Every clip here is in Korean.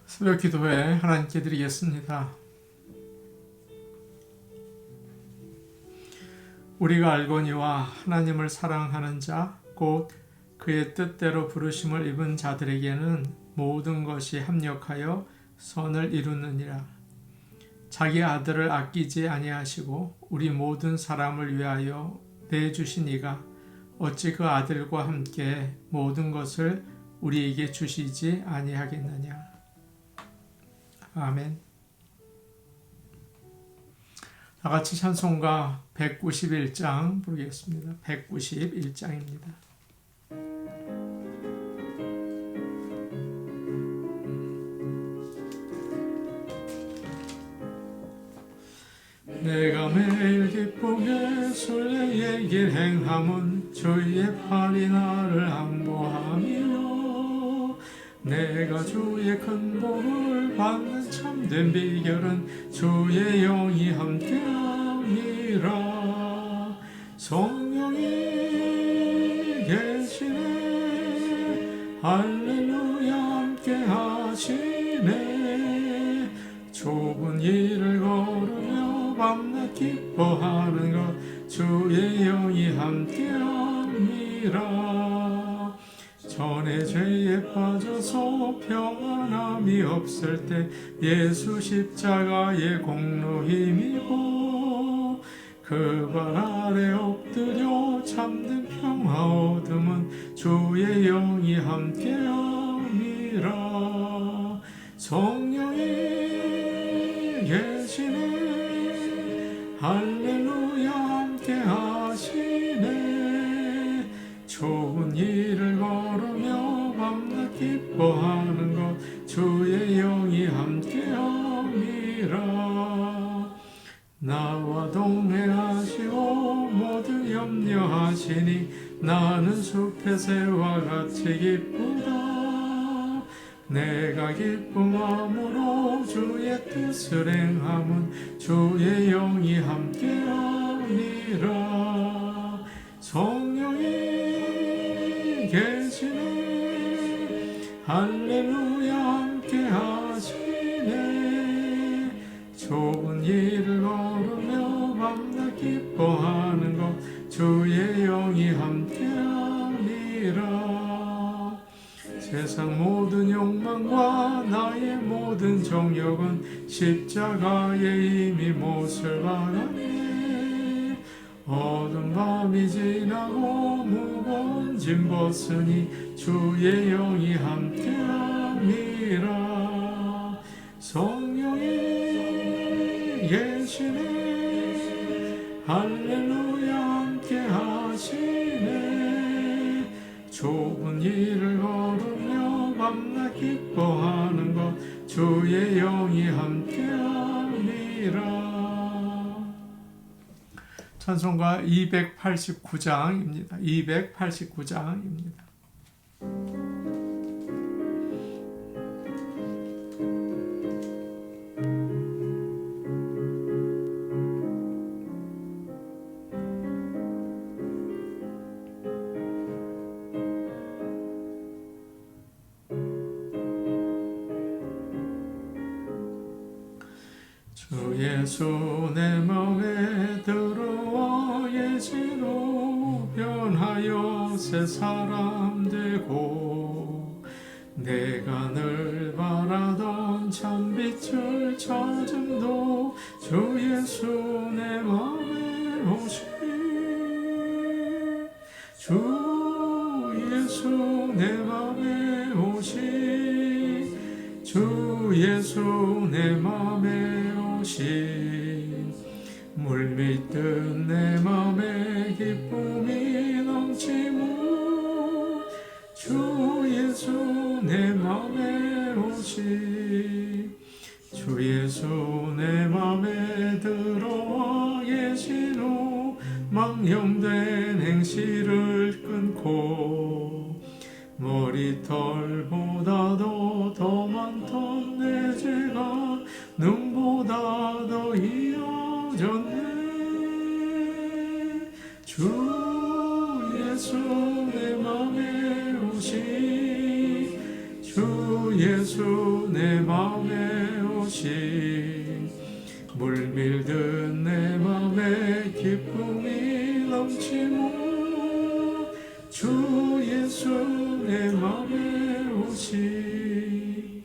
새벽 기도회 하나님께 드리겠습니다. 우리가 알거니와 하나님을 사랑하는 자, 곧 그의 뜻대로 부르심을 입은 자들에게는 모든 것이 합력하여 선을 이루느니라. 자기 아들을 아끼지 아니하시고 우리 모든 사람을 위하여 내주신 이가 어찌 그 아들과 함께 모든 것을 우리에게 주시지 아니하겠느냐. 아멘. 다같이 찬송가 191장 부르겠습니다. 191장입니다. 내가 매일 기쁘게 순례의 길 행함은 주의 팔이 나를 항보하며 내가 주의 큰 복을 받는 참된 비결은 주의 영이 함께함이라. 성령이 계시네 할렐루야 함께하시네. 좁은 길을 걸으며 밤낮 기뻐하는 것 주의 영이 함께함이라. 전에 죄에 빠져서 평안함이 없을 때 예수 십자가의 공로 힘입어 그 발 아래 엎드려 참된 평화 얻음은 주의 영이 함께함이라. 성령이 계시네 할렐루야 함께하시네. 좁은 길을 걸으며 밤낮 기뻐하는 것 주의 영이 함께함이라. 나와 동행하시고 모두 염려하시니 나는 숲의 새와 같이 기쁘다. 내가 기쁨함으로 주의 뜻을 행함은 주의 영이 함께함이라. 성령이 계시네 할렐루야 함께하시네. 좁은 길을 걸으며 밤낮 기뻐하는 것 주의 영이 함께함이라. 세상 모든 욕망과 나의 모든 정욕은 십자가에 이미 못을 박았네. 어두운 밤이 지나고 무거운 짐 벗으니 주의 영이 함께함이라. 성령이 계시네 할렐루야 함께하시네. 좁은 길을 걸으며 밤낮 기뻐하는 것 주의 영이 함께함이라. 찬송가 289장입니다. 289장입니다. 주 예수 내 맘에 들어와 예수로 변하여 새 사람 되고 내가 늘 바라던 참빛을 찾음도 주 예수 내 맘에 오시. 주 예수 내 맘에 오시. 주 예수 내 맘에 오시. 물밀듯 내 맘에 기쁨이 넘치무. 주 예수 내 맘에 오시. 주 예수 내 맘에 들어와 계시노. 망령된 행실을 끊고 머리털보다도 더 많던 내 죄가 눈보다 더 이어졌네. 주 예수 내 맘에 오시. 주 주 예수 내 맘에 오시 물밀듯 내 맘에 기쁨이 넘치고 주 예수 내 맘에 오시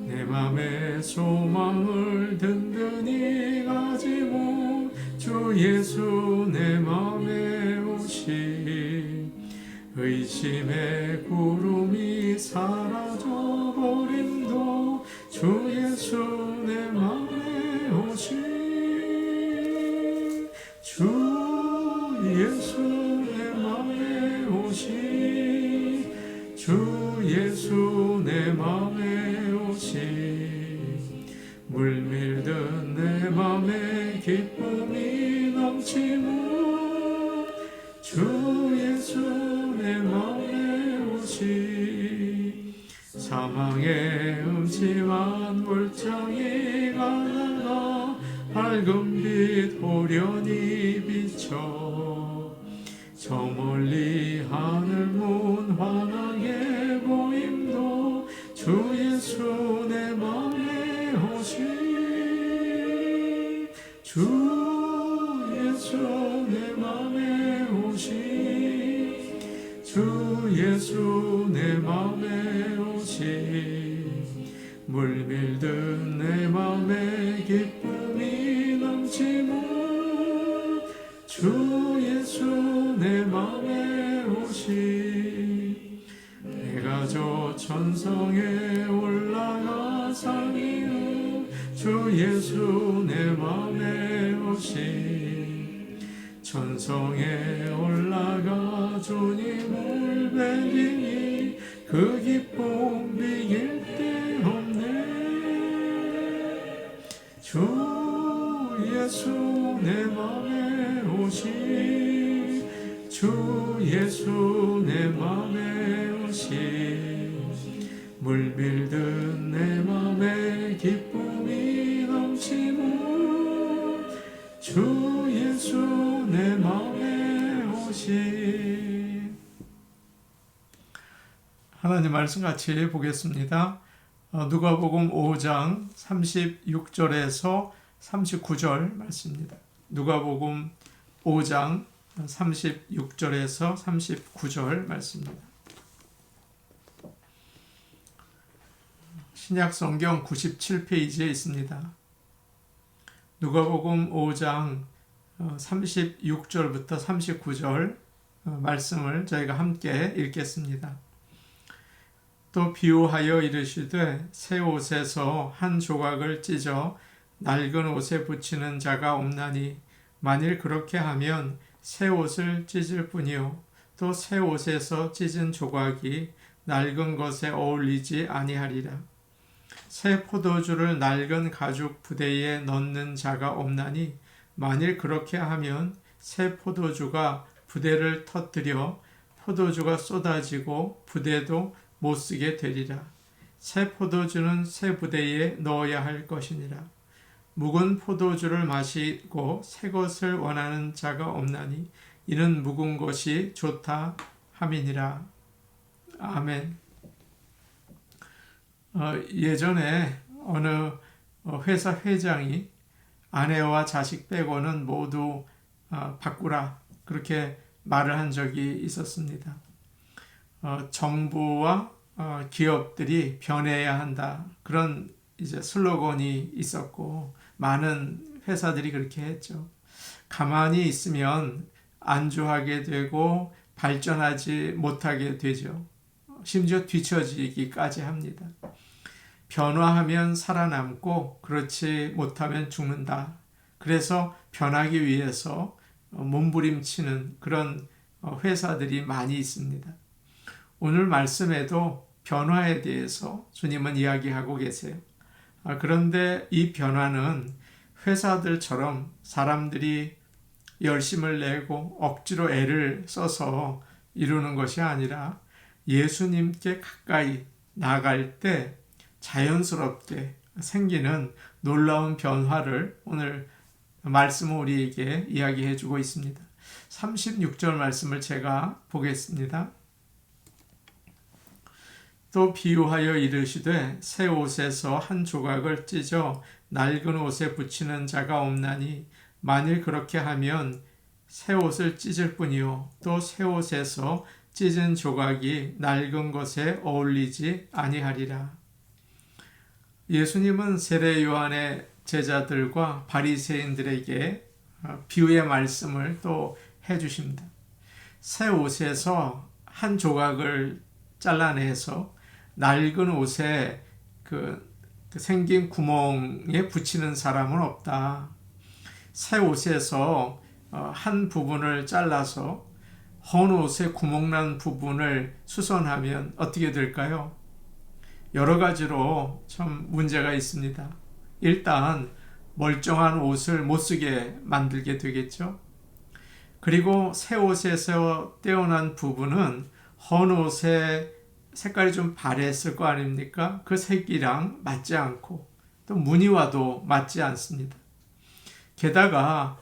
내 맘의 소망을 든든히 가지고 주 예수 내 맘에 오시 의심의 구름이 사라져버림도 주 예수 내 맘에 오시 주 예수 내 맘에 오시 주 예수 내 맘에 오시 물밀듯 내 맘에 기쁨이 넘치고 주 예수 내 맘에 오시 사망의 음침한 골짜기 가다가 밝은 빛 호련히 비쳐 저 멀리 하늘문 환하게 보임도 주 예수 내 맘에 오시 주 예수 내 맘에 오시 주 예수 내 맘에 오시 물밀듯 내 맘에 기쁨이 넘치고 주 예수 내 맘에 오시 내가 저 천성에 올라가 살리는 주 예수 내 맘에 오시 천성에 올라가 주님을 뵈리니 그 기쁨 비길 데 없네 주 예수 내 맘에 오시 주 예수 내 맘에 오시 물밀듯 내 맘에 기쁨이 넘치고 주 예수 내 맘에 오시 하나님 말씀 같이 보겠습니다. 누가복음 5장 36절에서 39절 말씀입니다. 누가복음 5장 36절에서 39절 말씀입니다. 신약 성경 97페이지에 있습니다. 누가복음 5장 36절부터 39절 말씀을 저희가 함께 읽겠습니다. 또 비유하여 이르시되 새 옷에서 한 조각을 찢어 낡은 옷에 붙이는 자가 없나니 만일 그렇게 하면 새 옷을 찢을 뿐이요 또 새 옷에서 찢은 조각이 낡은 것에 어울리지 아니하리라. 새 포도주를 낡은 가죽 부대에 넣는 자가 없나니 만일 그렇게 하면 새 포도주가 부대를 터뜨려 포도주가 쏟아지고 부대도 못 쓰게 되리라. 새 포도주는 새 부대에 넣어야 할 것이니라. 묵은 포도주를 마시고 새 것을 원하는 자가 없나니 이는 묵은 것이 좋다 함이니라. 아멘. 예전에 어느 회사 회장이 아내와 자식 빼고는 모두 바꾸라 그렇게 말을 한 적이 있었습니다. 정부와 기업들이 변해야 한다 그런 이제 슬로건이 있었고 많은 회사들이 그렇게 했죠. 가만히 있으면 안주하게 되고 발전하지 못하게 되죠. 심지어 뒤처지기까지 합니다. 변화하면 살아남고 그렇지 못하면 죽는다. 그래서 변하기 위해서 몸부림치는 그런 회사들이 많이 있습니다. 오늘 말씀에도 변화에 대해서 주님은 이야기하고 계세요. 그런데 이 변화는 회사들처럼 사람들이 열심을 내고 억지로 애를 써서 이루는 것이 아니라 예수님께 가까이 나갈 때 자연스럽게 생기는 놀라운 변화를 오늘 말씀은 우리에게 이야기해 주고 있습니다. 36절 말씀을 제가 보겠습니다. 또 비유하여 이르시되 새 옷에서 한 조각을 찢어 낡은 옷에 붙이는 자가 없나니 만일 그렇게 하면 새 옷을 찢을 뿐이요 또 새 옷에서 찢은 조각이 낡은 것에 어울리지 아니하리라. 예수님은 세례 요한의 제자들과 바리새인들에게 비유의 말씀을 또 해주십니다. 새 옷에서 한 조각을 잘라내서 낡은 옷에 그 생긴 구멍에 붙이는 사람은 없다. 새 옷에서 한 부분을 잘라서 헌 옷에 구멍난 부분을 수선하면 어떻게 될까요? 여러 가지로 참 문제가 있습니다. 일단 멀쩡한 옷을 못 쓰게 만들게 되겠죠. 그리고 새 옷에서 떼어난 부분은 헌 옷의 색깔이 좀 바랬을 거 아닙니까? 그 색이랑 맞지 않고 또 무늬와도 맞지 않습니다. 게다가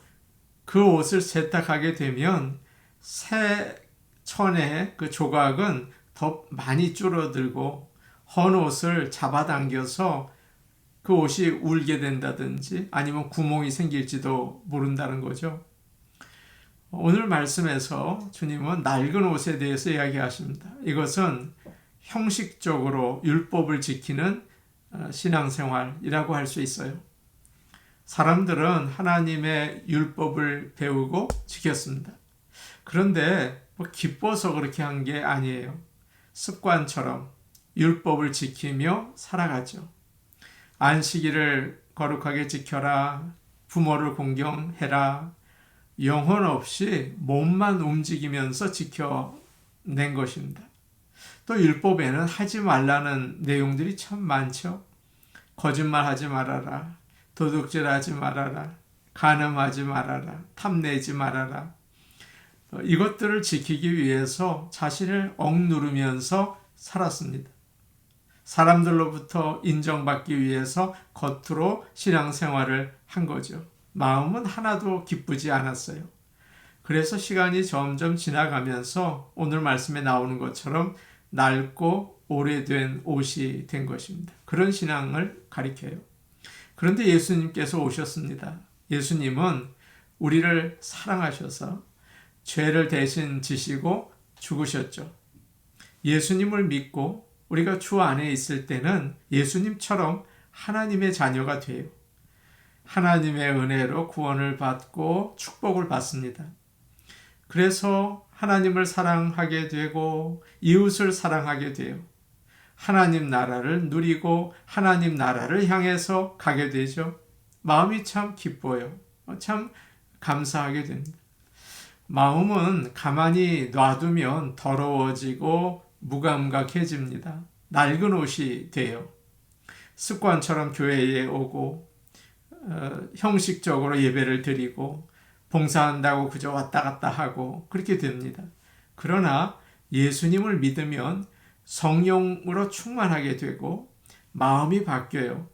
그 옷을 세탁하게 되면 새 천의 그 조각은 더 많이 줄어들고 헌 옷을 잡아당겨서 그 옷이 울게 된다든지 아니면 구멍이 생길지도 모른다는 거죠. 오늘 말씀에서 주님은 낡은 옷에 대해서 이야기하십니다. 이것은 형식적으로 율법을 지키는 신앙생활이라고 할 수 있어요. 사람들은 하나님의 율법을 배우고 지켰습니다. 그런데 기뻐서 그렇게 한 게 아니에요. 습관처럼 율법을 지키며 살아가죠. 안식일을 거룩하게 지켜라. 부모를 공경해라. 영혼 없이 몸만 움직이면서 지켜낸 것입니다. 또 율법에는 하지 말라는 내용들이 참 많죠. 거짓말하지 말아라. 도둑질하지 말아라. 간음하지 말아라. 탐내지 말아라. 이것들을 지키기 위해서 자신을 억누르면서 살았습니다. 사람들로부터 인정받기 위해서 겉으로 신앙생활을 한 거죠. 마음은 하나도 기쁘지 않았어요. 그래서 시간이 점점 지나가면서 오늘 말씀에 나오는 것처럼 낡고 오래된 옷이 된 것입니다. 그런 신앙을 가리켜요. 그런데 예수님께서 오셨습니다. 예수님은 우리를 사랑하셔서 죄를 대신 지시고 죽으셨죠. 예수님을 믿고 우리가 주 안에 있을 때는 예수님처럼 하나님의 자녀가 돼요. 하나님의 은혜로 구원을 받고 축복을 받습니다. 그래서 하나님을 사랑하게 되고 이웃을 사랑하게 돼요. 하나님 나라를 누리고 하나님 나라를 향해서 가게 되죠. 마음이 참 기뻐요. 참 감사하게 됩니다. 마음은 가만히 놔두면 더러워지고 무감각해집니다. 낡은 옷이 돼요. 습관처럼 교회에 오고 형식적으로 예배를 드리고 봉사한다고 그저 왔다 갔다 하고 그렇게 됩니다. 그러나 예수님을 믿으면 성령으로 충만하게 되고 마음이 바뀌어요.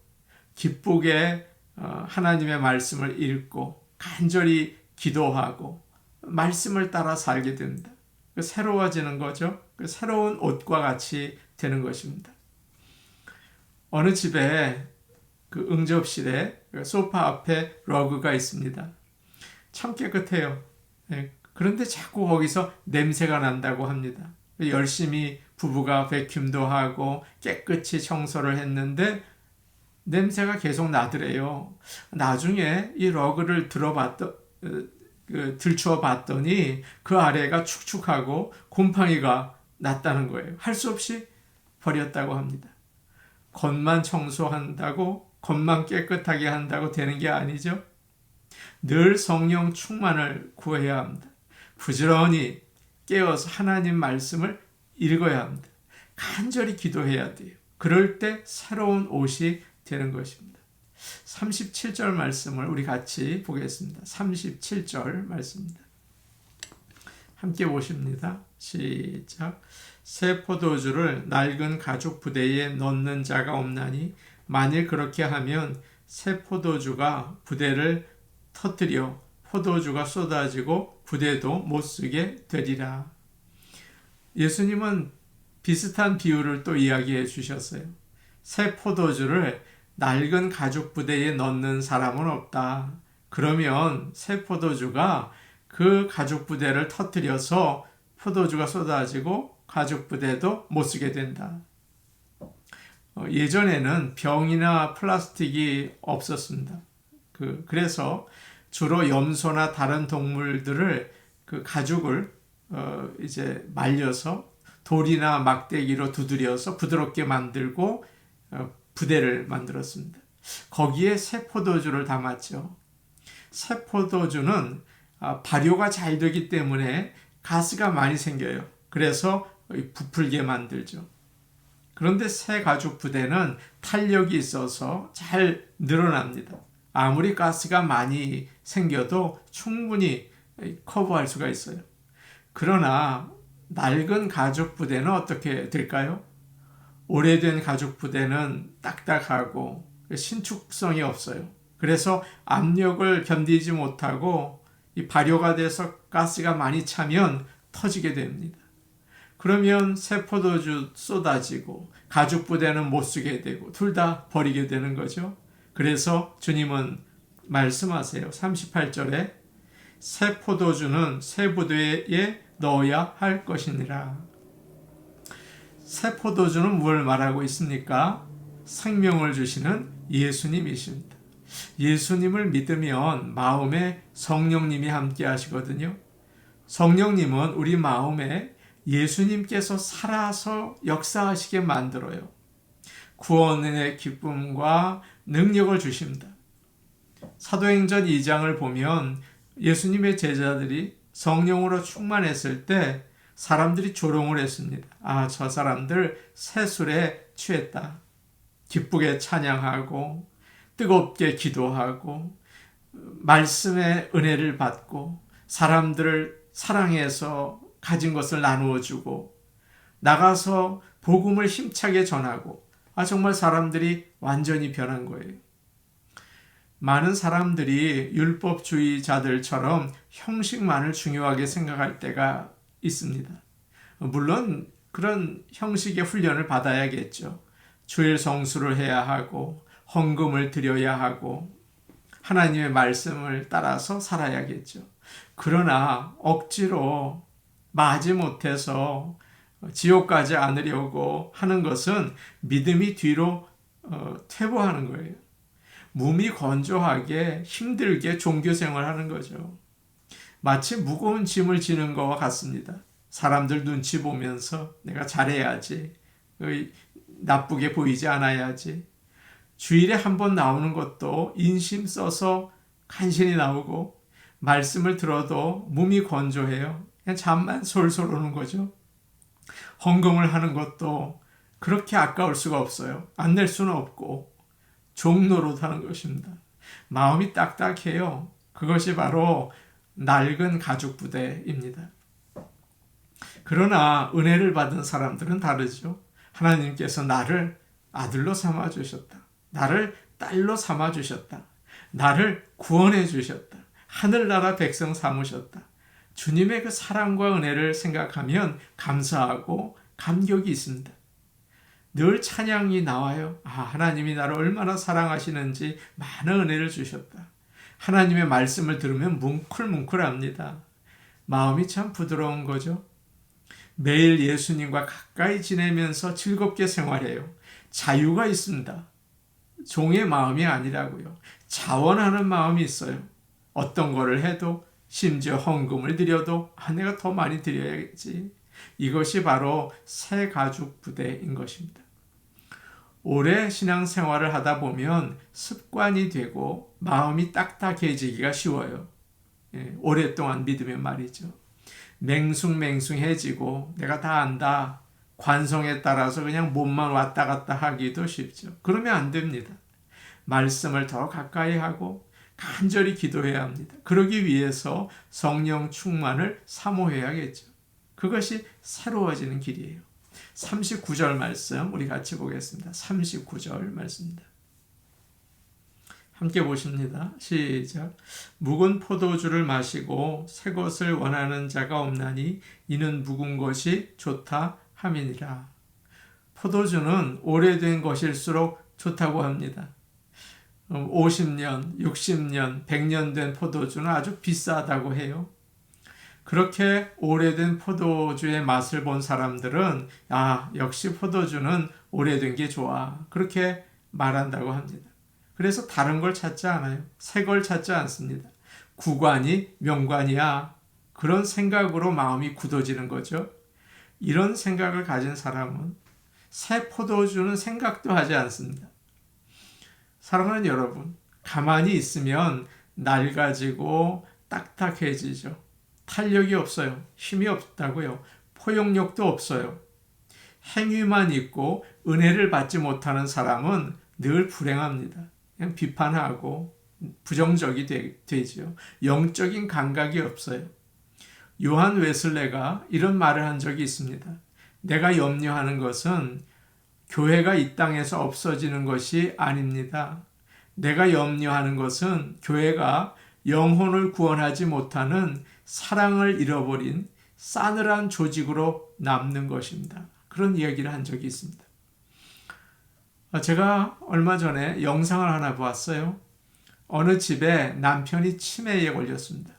기쁘게 하나님의 말씀을 읽고 간절히 기도하고 말씀을 따라 살게 됩니다. 새로워지는 거죠. 새로운 옷과 같이 되는 것입니다. 어느 집에 그 응접실에 소파 앞에 러그가 있습니다. 참 깨끗해요. 그런데 자꾸 거기서 냄새가 난다고 합니다. 열심히 부부가 베큐움도 하고 깨끗이 청소를 했는데 냄새가 계속 나더래요. 나중에 이 러그를 들추어 봤더니 그 아래가 축축하고 곰팡이가 났다는 거예요. 할 수 없이 버렸다고 합니다. 겉만 청소한다고 겉만 깨끗하게 한다고 되는 게 아니죠. 늘 성령 충만을 구해야 합니다. 부지런히 깨어서 하나님 말씀을 읽어야 합니다. 간절히 기도해야 돼요. 그럴 때 새로운 옷이 되는 것입니다. 37절 말씀을 우리 같이 보겠습니다. 37절 말씀입니다. 함께 보십니다. 시작. 새 포도주를 낡은 가죽 부대에 넣는 자가 없나니 만일 그렇게 하면 새 포도주가 부대를 터뜨려 포도주가 쏟아지고 부대도 못 쓰게 되리라. 예수님은 비슷한 비유를 또 이야기해 주셨어요. 새 포도주를 낡은 가죽 부대에 넣는 사람은 없다. 그러면 새 포도주가 그 가죽 부대를 터뜨려서 포도주가 쏟아지고 가죽 부대도 못 쓰게 된다. 예전에는 병이나 플라스틱이 없었습니다. 그래서 주로 염소나 다른 동물들을 그 가죽을 이제 말려서 돌이나 막대기로 두드려서 부드럽게 만들고 부대를 만들었습니다. 거기에 새 포도주를 담았죠. 새 포도주는 발효가 잘 되기 때문에 가스가 많이 생겨요. 그래서 부풀게 만들죠. 그런데 새 가죽 부대는 탄력이 있어서 잘 늘어납니다. 아무리 가스가 많이 생겨도 충분히 커버할 수가 있어요. 그러나 낡은 가죽 부대는 어떻게 될까요? 오래된 가죽 부대는 딱딱하고 신축성이 없어요. 그래서 압력을 견디지 못하고 이 발효가 돼서 가스가 많이 차면 터지게 됩니다. 그러면 새 포도주 쏟아지고 가죽 부대는 못 쓰게 되고 둘 다 버리게 되는 거죠. 그래서 주님은 말씀하세요. 38절에 새 포도주는 새 부대에 넣어야 할 것이니라. 새 포도주는 뭘 말하고 있습니까? 생명을 주시는 예수님이십니다. 예수님을 믿으면 마음에 성령님이 함께 하시거든요. 성령님은 우리 마음에 예수님께서 살아서 역사하시게 만들어요. 구원의 기쁨과 능력을 주십니다. 사도행전 2장을 보면 예수님의 제자들이 성령으로 충만했을 때 사람들이 조롱을 했습니다. 저 사람들 새술에 취했다. 기쁘게 찬양하고 뜨겁게 기도하고 말씀의 은혜를 받고 사람들을 사랑해서 가진 것을 나누어 주고 나가서 복음을 힘차게 전하고 정말 사람들이 완전히 변한 거예요. 많은 사람들이 율법주의자들처럼 형식만을 중요하게 생각할 때가 있습니다. 물론 그런 형식의 훈련을 받아야겠죠. 주일 성수를 해야 하고 헌금을 드려야 하고 하나님의 말씀을 따라서 살아야겠죠. 그러나 억지로 마지못해서 지옥 가지 않으려고 하는 것은 믿음이 뒤로 퇴보하는 거예요. 몸이 건조하게 힘들게 종교생활 하는 거죠. 마치 무거운 짐을 지는 것과 같습니다. 사람들 눈치 보면서 내가 잘해야지, 나쁘게 보이지 않아야지. 주일에 한 번 나오는 것도 인심 써서 간신히 나오고 말씀을 들어도 몸이 건조해요. 그냥 잠만 솔솔 오는 거죠. 헌금을 하는 것도 그렇게 아까울 수가 없어요. 안 낼 수는 없고 종노릇 하는 것입니다. 마음이 딱딱해요. 그것이 바로 낡은 가죽 부대입니다. 그러나 은혜를 받은 사람들은 다르죠. 하나님께서 나를 아들로 삼아주셨다. 나를 딸로 삼아주셨다. 나를 구원해 주셨다. 하늘나라 백성 삼으셨다. 주님의 그 사랑과 은혜를 생각하면 감사하고 감격이 있습니다. 늘 찬양이 나와요. 하나님이 나를 얼마나 사랑하시는지 많은 은혜를 주셨다. 하나님의 말씀을 들으면 뭉클뭉클합니다. 마음이 참 부드러운 거죠. 매일 예수님과 가까이 지내면서 즐겁게 생활해요. 자유가 있습니다. 종의 마음이 아니라고요. 자원하는 마음이 있어요. 어떤 거를 해도 심지어 헌금을 드려도 내가 더 많이 드려야겠지. 이것이 바로 새 가죽 부대인 것입니다. 오래 신앙생활을 하다 보면 습관이 되고 마음이 딱딱해지기가 쉬워요. 오랫동안 믿으면 말이죠. 맹숭맹숭해지고 내가 다 안다. 관성에 따라서 그냥 몸만 왔다 갔다 하기도 쉽죠. 그러면 안 됩니다. 말씀을 더 가까이 하고 간절히 기도해야 합니다. 그러기 위해서 성령 충만을 사모해야겠죠. 그것이 새로워지는 길이에요. 39절 말씀 우리 같이 보겠습니다. 39절 말씀입니다. 함께 보십니다. 시작. 묵은 포도주를 마시고 새 것을 원하는 자가 없나니 이는 묵은 것이 좋다 함이니라. 포도주는 오래된 것일수록 좋다고 합니다. 50년, 60년, 100년 된 포도주는 아주 비싸다고 해요. 그렇게 오래된 포도주의 맛을 본 사람들은 역시 포도주는 오래된 게 좋아. 그렇게 말한다고 합니다. 그래서 다른 걸 찾지 않아요. 새 걸 찾지 않습니다. 구관이 명관이야. 그런 생각으로 마음이 굳어지는 거죠. 이런 생각을 가진 사람은 새 포도주는 생각도 하지 않습니다. 사랑하는 여러분, 가만히 있으면 낡아지고 딱딱해지죠. 탄력이 없어요. 힘이 없다고요. 포용력도 없어요. 행위만 있고 은혜를 받지 못하는 사람은 늘 불행합니다. 그냥 비판하고 부정적이 되죠. 영적인 감각이 없어요. 요한 웨슬레가 이런 말을 한 적이 있습니다. 내가 염려하는 것은 교회가 이 땅에서 없어지는 것이 아닙니다. 내가 염려하는 것은 교회가 영혼을 구원하지 못하는 사랑을 잃어버린 싸늘한 조직으로 남는 것입니다. 그런 이야기를 한 적이 있습니다. 제가 얼마 전에 영상을 하나 보았어요. 어느 집에 남편이 치매에 걸렸습니다.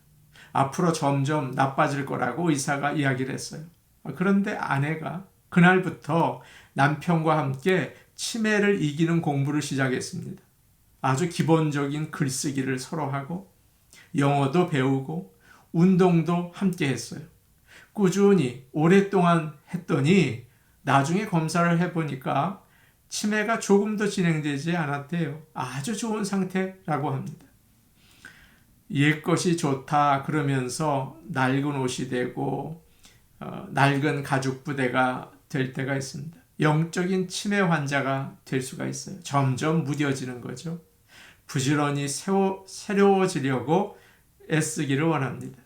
앞으로 점점 나빠질 거라고 의사가 이야기를 했어요. 그런데 아내가 그날부터 남편과 함께 치매를 이기는 공부를 시작했습니다. 아주 기본적인 글쓰기를 서로 하고 영어도 배우고 운동도 함께 했어요. 꾸준히 오랫동안 했더니 나중에 검사를 해보니까 치매가 조금도 진행되지 않았대요. 아주 좋은 상태라고 합니다. 옛것이 좋다 그러면서 낡은 옷이 되고 낡은 가죽 부대가 될 때가 있습니다. 영적인 치매 환자가 될 수가 있어요. 점점 무뎌지는 거죠. 부지런히 새로워지려고 애쓰기를 원합니다.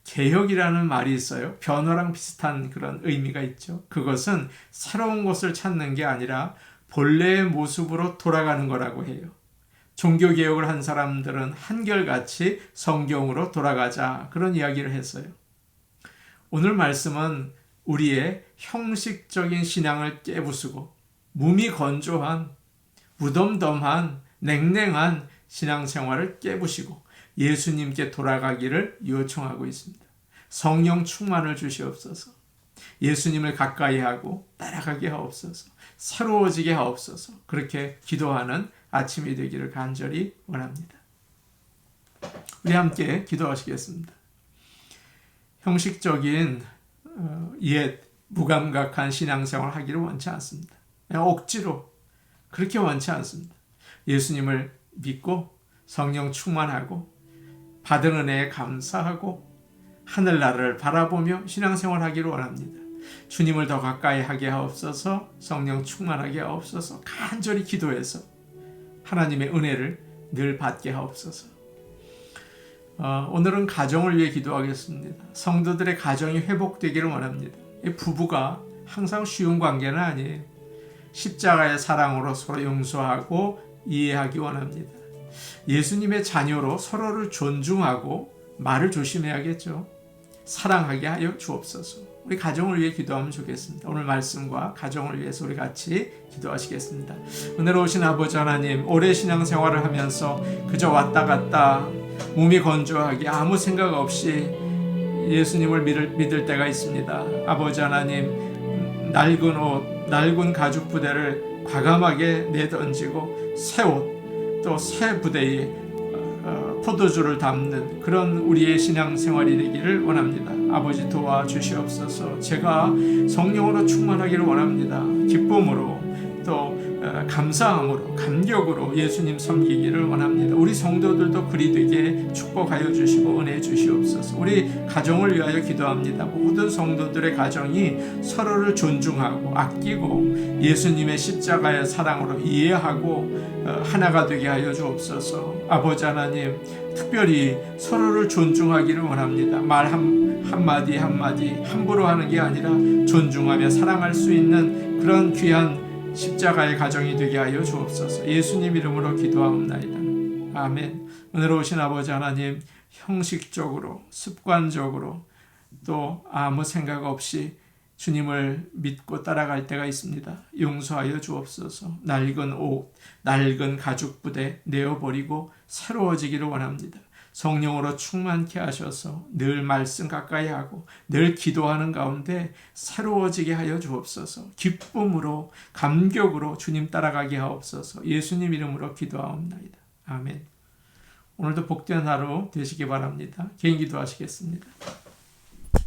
개혁이라는 말이 있어요. 변화랑 비슷한 그런 의미가 있죠. 그것은 새로운 것을 찾는 게 아니라 본래의 모습으로 돌아가는 거라고 해요. 종교개혁을 한 사람들은 한결같이 성경으로 돌아가자 그런 이야기를 했어요. 오늘 말씀은 우리의 형식적인 신앙을 깨부수고 무미건조한 무덤덤한 냉랭한 신앙생활을 깨부시고 예수님께 돌아가기를 요청하고 있습니다. 성령 충만을 주시옵소서. 예수님을 가까이 하고 따라가게 하옵소서. 새로워지게 하옵소서. 그렇게 기도하는 아침이 되기를 간절히 원합니다. 우리 함께 기도하시겠습니다. 형식적인 옛 무감각한 신앙생활을 하기를 원치 않습니다. 억지로 그렇게 원치 않습니다. 예수님을 믿고 성령 충만하고 받은 은혜에 감사하고 하늘나라를 바라보며 신앙생활 하기를 원합니다. 주님을 더 가까이 하게 하옵소서. 성령 충만하게 하옵소서. 간절히 기도해서 하나님의 은혜를 늘 받게 하옵소서. 오늘은 가정을 위해 기도하겠습니다. 성도들의 가정이 회복되기를 원합니다. 부부가 항상 쉬운 관계는 아니에요. 십자가의 사랑으로 서로 용서하고 이해하기 원합니다. 예수님의 자녀로 서로를 존중하고 말을 조심해야겠죠. 사랑하게 하여 주옵소서. 우리 가정을 위해 기도하면 좋겠습니다. 오늘 말씀과 가정을 위해서 우리 같이 기도하시겠습니다. 은혜로우신 아버지 하나님, 오래 신앙생활을 하면서 그저 왔다 갔다 몸이 건조하게 아무 생각 없이 예수님을 믿을 때가 있습니다. 아버지 하나님, 낡은 옷, 낡은 가죽 부대를 과감하게 내던지고 새 옷, 또 새 부대에 포도주를 담는 그런 우리의 신앙생활이 되기를 원합니다. 아버지 도와주시옵소서. 제가 성령으로 충만하기를 원합니다. 기쁨으로 또 감사함으로 감격으로 예수님 섬기기를 원합니다. 우리 성도들도 그리 되게 축복하여 주시고 은혜해 주시옵소서. 우리 가정을 위하여 기도합니다. 모든 성도들의 가정이 서로를 존중하고 아끼고 예수님의 십자가의 사랑으로 이해하고 하나가 되게 하여 주옵소서. 아버지 하나님, 특별히 서로를 존중하기를 원합니다. 말 한마디 한마디 함부로 하는 게 아니라 존중하며 사랑할 수 있는 그런 귀한 십자가의 가정이 되게 하여 주옵소서. 예수님 이름으로 기도하옵나이다. 아멘. 은혜로우신 아버지 하나님, 형식적으로 습관적으로 또 아무 생각 없이 주님을 믿고 따라갈 때가 있습니다. 용서하여 주옵소서. 낡은 옷, 낡은 가죽 부대 내어버리고 새로워지기를 원합니다. 성령으로 충만케 하셔서 늘 말씀 가까이 하고 늘 기도하는 가운데 새로워지게 하여 주옵소서. 기쁨으로 감격으로 주님 따라가게 하옵소서. 예수님 이름으로 기도하옵나이다. 아멘. 오늘도 복된 하루 되시기 바랍니다. 개인 기도하시겠습니다.